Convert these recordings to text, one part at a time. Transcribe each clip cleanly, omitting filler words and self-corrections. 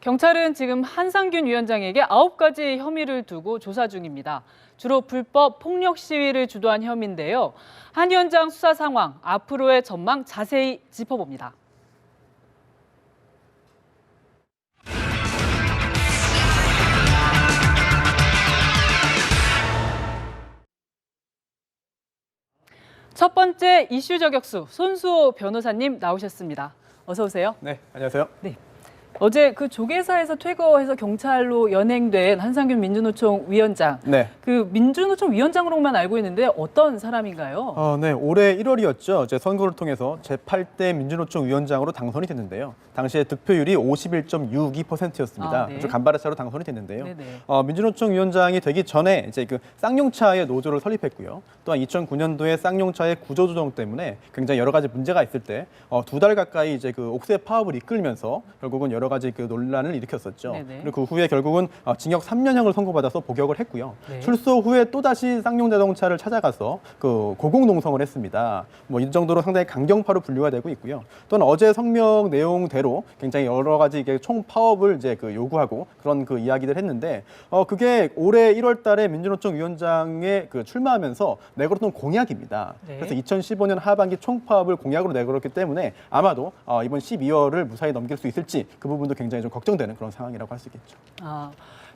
경찰은 지금 한상균 위원장에게 9가지 혐의를 두고 조사 중입니다. 주로 불법 폭력 시위를 주도한 혐의인데요. 한 위원장 수사 상황, 앞으로의 전망 자세히 짚어봅니다. 첫 번째 이슈 저격수 손수호 변호사님 나오셨습니다. 어서 오세요. 네, 안녕하세요. 네. 어제 그 조계사에서 퇴거해서 경찰로 연행된 한상균 민주노총 위원장. 네. 그 민주노총 위원장으로만 알고 있는데 어떤 사람인가요? 네, 올해 1월이었죠. 제 선거를 통해서 제8대 민주노총 위원장으로 당선이 됐는데요. 당시에 득표율이 51.62%였습니다. 네. 아주 간발의 차로 당선이 됐는데요. 네네. 민주노총 위원장이 되기 전에 이제 그 쌍용차의 노조를 설립했고요. 또한 2009년도에 쌍용차의 구조조정 때문에 굉장히 여러 가지 문제가 있을 때 2달 가까이 이제 그 옥새 파업을 이끌면서 결국은 여러 가지 그 논란을 일으켰었죠. 네네. 그리고 그 후에 결국은 징역 3년형을 선고받아서 복역을 했고요. 네. 출소 후에 또 다시 쌍용자동차를 찾아가서 그 고공농성을 했습니다. 뭐 이 정도로 상당히 강경파로 분류가 되고 있고요. 또한 어제 성명 내용대로 굉장히 여러 가지 이게 총파업을 이제 그 요구하고 그런 그 이야기들 했는데 그게 올해 1월달에 민주노총 위원장에 그 출마하면서 내걸었던 공약입니다. 네. 그래서 2015년 하반기 총파업을 공약으로 내걸었기 때문에 아마도 이번 12월을 무사히 넘길 수 있을지 그 부분도 굉장히 좀 걱정되는 그런 상황이라고 할 수 있겠죠.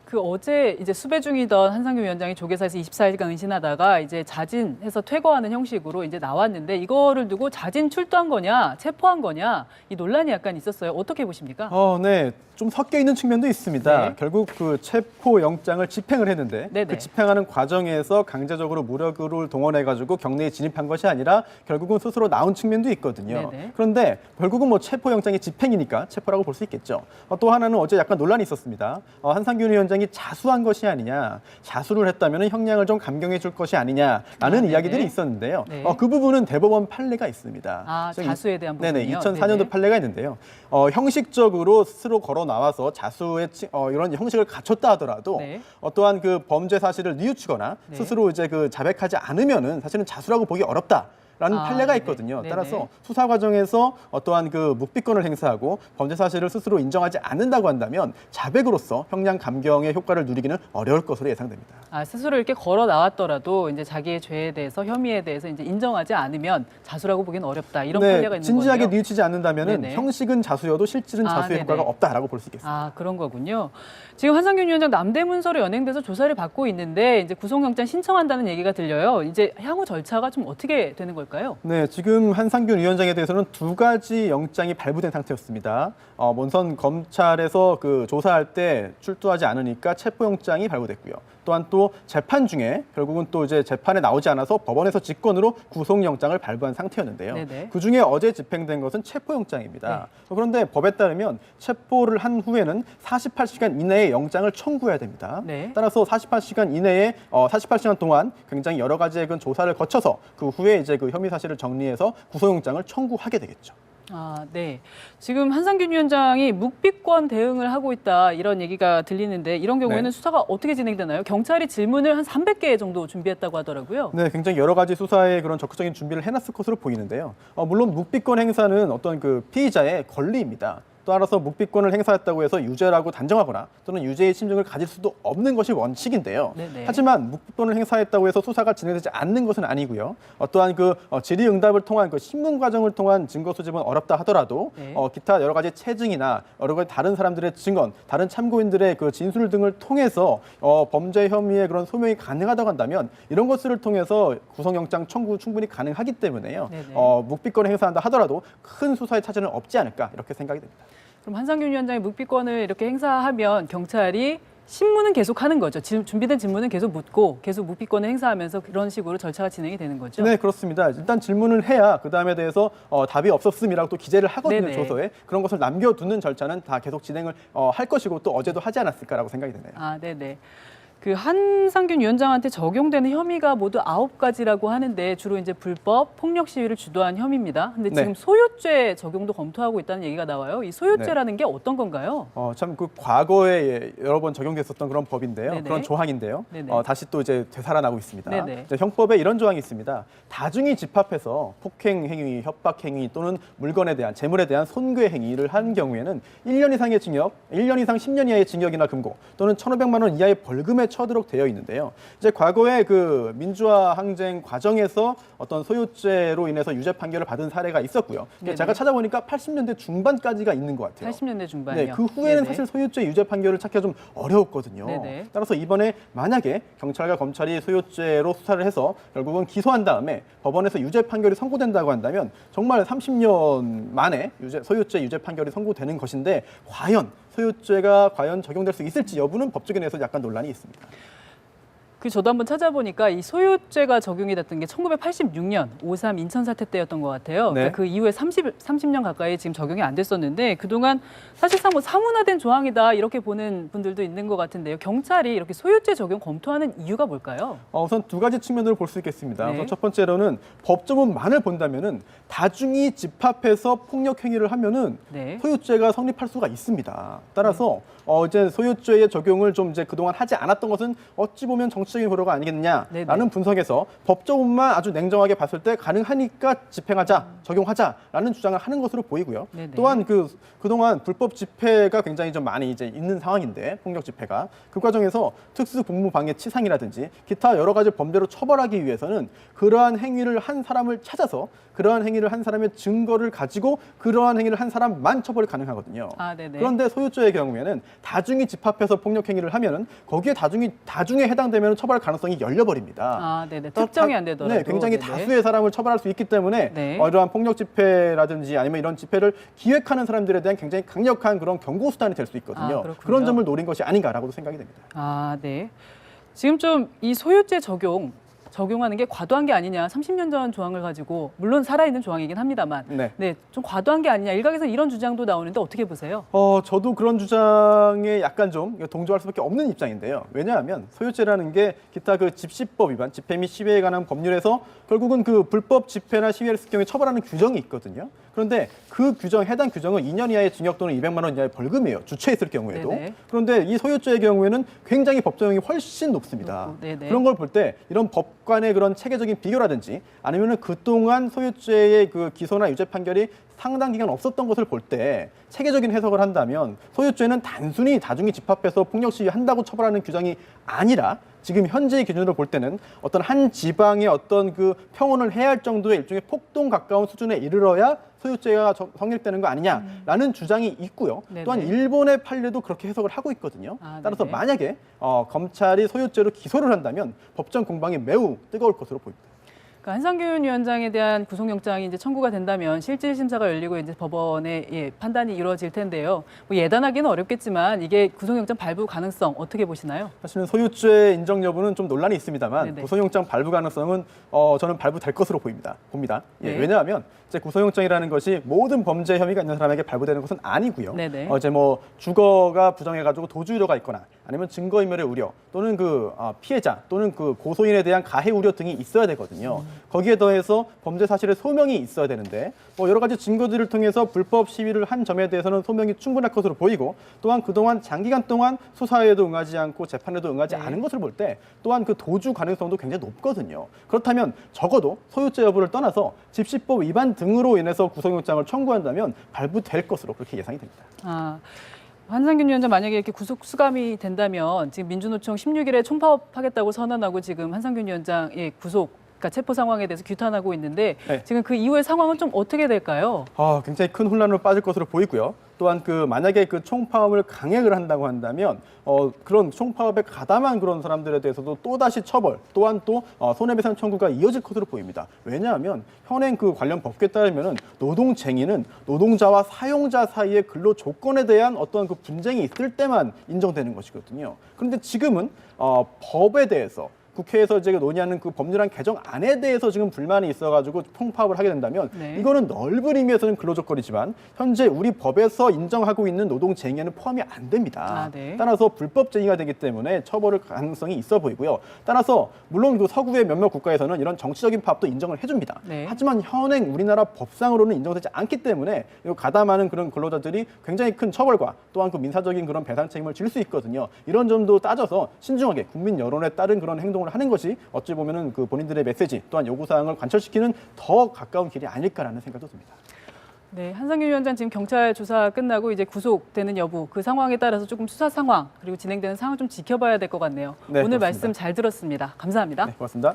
그 어제 이제 수배 중이던 한상균 위원장이 조계사에서 24일간 은신하다가 이제 자진해서 퇴거하는 형식으로 이제 나왔는데 이거를 두고 자진 출두한 거냐, 체포한 거냐 이 논란이 약간 있었어요. 어떻게 보십니까? 네. 좀 섞여 있는 측면도 있습니다. 네. 결국 그 체포 영장을 집행을 했는데 네네. 그 집행하는 과정에서 강제적으로 무력을 동원해가지고 경내에 진입한 것이 아니라 결국은 스스로 나온 측면도 있거든요. 네네. 그런데 결국은 뭐 체포 영장이 집행이니까 체포라고 볼 수 있겠죠. 또 하나는 어제 약간 논란이 있었습니다. 한상균 위원장이 자수한 것이 아니냐, 자수를 했다면 형량을 좀 감경해 줄 것이 아니냐라는 네네. 이야기들이 있었는데요. 네. 그 부분은 대법원 판례가 있습니다. 자수에 대한 부분이요? 네네, 2004년도 네네. 판례가 있는데요. 형식적으로 스스로 걸어 나와서 자수의 이런 형식을 갖췄다 하더라도 네. 어떠한 그 범죄 사실을 뉘우치거나 네. 스스로 이제 그 자백하지 않으면은 사실은 자수라고 보기 어렵다. 라는 판례가 네네. 있거든요. 네네. 따라서 수사 과정에서 어떠한 그 묵비권을 행사하고 범죄 사실을 스스로 인정하지 않는다고 한다면 자백으로서 형량 감경의 효과를 누리기는 어려울 것으로 예상됩니다. 스스로 이렇게 걸어 나왔더라도 이제 자기의 죄에 대해서 혐의에 대해서 이제 인정하지 않으면 자수라고 보기는 어렵다. 이런 판례가 있는 진지하게 거네요. 뉘우치지 않는다면은 네네. 형식은 자수여도 실질은 자수의 네네. 효과가 없다라고 볼 수 있겠습니다. 그런 거군요. 지금 한상균 위원장 남대문서로 연행돼서 조사를 받고 있는데 이제 구속영장 신청한다는 얘기가 들려요. 이제 향후 절차가 좀 어떻게 되는 걸까요? 네, 지금 한상균 위원장에 대해서는 2가지 영장이 발부된 상태였습니다. 먼선 검찰에서 그 조사할 때 출두하지 않으니까 체포영장이 발부됐고요. 또한 또 재판 중에 결국은 또 이제 재판에 나오지 않아서 법원에서 직권으로 구속영장을 발부한 상태였는데요. 네네. 그 중에 어제 집행된 것은 체포영장입니다. 그런데 법에 따르면 체포를 한 후에는 48시간 이내에 영장을 청구해야 됩니다. 네. 따라서 48시간 이내에 48시간 동안 굉장히 여러 가지의 그 조사를 거쳐서 그 후에 이제 그 혐의 사실을 정리해서 구속영장을 청구하게 되겠죠. 네. 지금 한상균 위원장이 묵비권 대응을 하고 있다 이런 얘기가 들리는데 이런 경우에는 네. 수사가 어떻게 진행되나요? 경찰이 질문을 한 300개 정도 준비했다고 하더라고요. 네, 굉장히 여러 가지 수사에 그런 적극적인 준비를 해놨을 것으로 보이는데요. 물론 묵비권 행사는 어떤 그 피의자의 권리입니다. 따라서 묵비권을 행사했다고 해서 유죄라고 단정하거나 또는 유죄의 심증을 가질 수도 없는 것이 원칙인데요. 네네. 하지만 묵비권을 행사했다고 해서 수사가 진행되지 않는 것은 아니고요. 어떠한 그 질의응답을 통한 그 신문 과정을 통한 증거 수집은 어렵다 하더라도 네. 기타 여러 가지 체증이나 여러 가지 다른 사람들의 증언, 다른 참고인들의 그 진술 등을 통해서 범죄 혐의의 그런 소명이 가능하다고 한다면 이런 것들을 통해서 구속영장 청구 충분히 가능하기 때문에요. 네네. 묵비권을 행사한다 하더라도 큰 수사의 차질은 없지 않을까 이렇게 생각이 됩니다. 그럼 한상균 위원장이 묵비권을 이렇게 행사하면 경찰이 신문은 계속 하는 거죠. 준비된 질문은 계속 묻고 계속 묵비권을 행사하면서 그런 식으로 절차가 진행이 되는 거죠. 네, 그렇습니다. 일단 질문을 해야 그 다음에 대해서 답이 없었음이라고 또 기재를 하거든요, 네네. 조서에. 그런 것을 남겨두는 절차는 다 계속 진행을 할 것이고 또 어제도 하지 않았을까라고 생각이 드네요. 네네. 그 한상균 위원장한테 적용되는 혐의가 모두 9가지라고 하는데 주로 이제 불법 폭력 시위를 주도한 혐의입니다. 근데 네. 지금 소유죄 적용도 검토하고 있다는 얘기가 나와요. 이 소유죄라는 게 어떤 건가요? 참 그 과거에 여러 번 적용됐었던 그런 법인데요. 네네. 그런 조항인데요. 네네. 다시 또 이제 되살아나고 있습니다. 네네. 이제 형법에 이런 조항이 있습니다. 다중이 집합해서 폭행 행위, 협박 행위 또는 물건에 대한 재물에 대한 손괴 행위를 한 경우에는 1년 이상의 징역, 1년 이상 10년 이하의 징역이나 금고 또는 1,500만 원 이하의 벌금에 처하도록 되어 있는데요. 이제 과거에 그 민주화 항쟁 과정에서 어떤 소유죄로 인해서 유죄 판결을 받은 사례가 있었고요. 네네. 제가 찾아보니까 80년대 중반까지가 있는 것 같아요. 80년대 중반이요. 네, 그 후에는 네네. 사실 소유죄 유죄 판결을 찾기가 좀 어려웠거든요. 네네. 따라서 이번에 만약에 경찰과 검찰이 소유죄로 수사를 해서 결국은 기소한 다음에 법원에서 유죄 판결이 선고된다고 한다면 정말 30년 만에 소유죄 유죄 판결이 선고되는 것인데 과연 소유죄가 과연 적용될 수 있을지 여부는 법조계에서 약간 논란이 있습니다. 그 저도 한번 찾아보니까 이 소유죄가 적용이 됐던 게 1986년 5.3 인천 사태 때였던 것 같아요. 네. 그러니까 그 이후에 30년 가까이 지금 적용이 안 됐었는데 그동안 사실상 뭐 사문화된 조항이다 이렇게 보는 분들도 있는 것 같은데요. 경찰이 이렇게 소유죄 적용 검토하는 이유가 뭘까요? 우선 두 가지 측면으로 볼 수 있겠습니다. 네. 우선 첫 번째로는 법조문만을 본다면은 다중이 집합해서 폭력 행위를 하면은 네. 소유죄가 성립할 수가 있습니다. 따라서 이제 소유죄의 적용을 좀 이제 그동안 하지 않았던 것은 어찌 보면 정치적인 고려가 아니겠느냐라는 네네. 분석에서 법조문만 아주 냉정하게 봤을 때 가능하니까 집행하자, 적용하자라는 주장을 하는 것으로 보이고요. 네네. 또한 그동안 불법 집회가 굉장히 좀 많이 이제 있는 상황인데 폭력 집회가 그 과정에서 특수복무방해 치상이라든지 기타 여러 가지 범죄로 처벌하기 위해서는 그러한 행위를 한 사람을 찾아서 그러한 행위를 한 사람의 증거를 가지고 그러한 행위를 한 사람만 처벌이 가능하거든요. 아, 네네. 그런데 소유죄의 경우에는 다중이 집합해서 폭력 행위를 하면은 거기에 다중에 해당되면 처벌 가능성이 열려버립니다. 아, 네네. 특정이 안 되더라도. 네, 굉장히 네네. 다수의 사람을 처벌할 수 있기 때문에 네. 이러한 폭력 집회라든지 아니면 이런 집회를 기획하는 사람들에 대한 굉장히 강력한 그런 경고 수단이 될 수 있거든요. 그렇군요. 그런 점을 노린 것이 아닌가라고도 생각이 됩니다. 아, 네. 지금 좀 이 소유죄 적용하는 게 과도한 게 아니냐. 30년 전 조항을 가지고 물론 살아있는 조항이긴 합니다만 네. 좀 과도한 게 아니냐. 일각에서 이런 주장도 나오는데 어떻게 보세요? 저도 그런 주장에 약간 좀 동조할 수밖에 없는 입장인데요. 왜냐하면 소유죄라는 게 기타 그 집시법 위반, 집회 및 시위에 관한 법률에서 결국은 그 불법 집회나 시위를 했을 경우에 처벌하는 규정이 있거든요. 그런데 그 해당 규정은 2년 이하의 징역 또는 200만 원 이하의 벌금이에요. 주최했을 경우에도. 네네. 그런데 이 소유죄의 경우에는 굉장히 법정형이 훨씬 높습니다. 네네. 그런 걸 볼 때 이런 법관의 그런 체계적인 비교라든지 아니면은 그동안 소유죄의 그 기소나 유죄 판결이 상당 기간 없었던 것을 볼 때 체계적인 해석을 한다면 소유죄는 단순히 다중이 집합해서 폭력 시위한다고 처벌하는 규정이 아니라 지금 현재의 기준으로 볼 때는 어떤 한 지방의 어떤 그 평온을 해할 정도의 일종의 폭동 가까운 수준에 이르러야 소유죄가 성립되는 거 아니냐라는 주장이 있고요. 네네. 또한 일본의 판례도 그렇게 해석을 하고 있거든요. 따라서 네네. 만약에 검찰이 소유죄로 기소를 한다면 법정 공방이 매우 뜨거울 것으로 보입니다. 그러니까 한상균 위원장에 대한 구속영장이 이제 청구가 된다면 실질 심사가 열리고 이제 법원의 판단이 이루어질 텐데요. 뭐 예단하기는 어렵겠지만 이게 구속영장 발부 가능성 어떻게 보시나요? 사실은 소유죄 인정 여부는 좀 논란이 있습니다만 네네. 구속영장 발부 가능성은 저는 발부될 것으로 봅니다. 네. 왜냐하면 이제 구속영장이라는 것이 모든 범죄 혐의가 있는 사람에게 발부되는 것은 아니고요. 네네. 이제 뭐 주거가 부정해가지고 도주 우려가 있거나 아니면 증거인멸의 우려 또는 피해자 또는 고소인에 대한 가해 우려 등이 있어야 되거든요. 거기에 더해서 범죄 사실의 소명이 있어야 되는데 여러 가지 증거들을 통해서 불법 시위를 한 점에 대해서는 소명이 충분할 것으로 보이고 또한 그동안 장기간 동안 수사에도 응하지 않고 재판에도 응하지 않은 것을 볼 때 또한 그 도주 가능성도 굉장히 높거든요. 그렇다면 적어도 소유죄 여부를 떠나서 집시법 위반 등으로 인해서 구속영장을 청구한다면 발부될 것으로 그렇게 예상이 됩니다. 한상균 위원장 만약에 이렇게 구속 수감이 된다면 지금 민주노총 16일에 총파업하겠다고 선언하고 지금 한상균 위원장의 그러니까 체포 상황에 대해서 규탄하고 있는데 네. 지금 그 이후의 상황은 좀 어떻게 될까요? 굉장히 큰 혼란으로 빠질 것으로 보이고요. 또한 만약에 총파업을 강행을 한다고 한다면 그런 총파업에 가담한 그런 사람들에 대해서도 또다시 처벌 또한 또 손해배상 청구가 이어질 것으로 보입니다. 왜냐하면 현행 관련 법규에 따르면은 노동쟁의는 노동자와 사용자 사이의 근로 조건에 대한 어떤 분쟁이 있을 때만 인정되는 것이거든요. 그런데 지금은 법에 대해서 국회에서 이제 논의하는 그 법률안 개정안에 대해서 지금 불만이 있어가지고 통파업을 하게 된다면 네. 이거는 넓은 의미에서는 근로조건이지만 현재 우리 법에서 인정하고 있는 노동쟁의에는 포함이 안 됩니다. 네. 따라서 불법쟁의가 되기 때문에 처벌 가능성이 있어 보이고요. 따라서 물론 그 서구의 몇몇 국가에서는 이런 정치적인 파업도 인정을 해줍니다. 네. 하지만 현행 우리나라 법상으로는 인정되지 않기 때문에 이 가담하는 그런 근로자들이 굉장히 큰 처벌과 또한 그 민사적인 그런 배상 책임을 질 수 있거든요. 이런 점도 따져서 신중하게 국민 여론에 따른 그런 행동을 하는 것이 어찌 보면은 그 본인들의 메시지 또한 요구사항을 관철시키는 더 가까운 길이 아닐까라는 생각도 듭니다. 네, 한상규 위원장 지금 경찰 조사 끝나고 이제 구속되는 여부 그 상황에 따라서 조금 수사 상황 그리고 진행되는 상황 좀 지켜봐야 될 것 같네요. 네, 오늘 그렇습니다. 말씀 잘 들었습니다. 감사합니다. 네, 고맙습니다.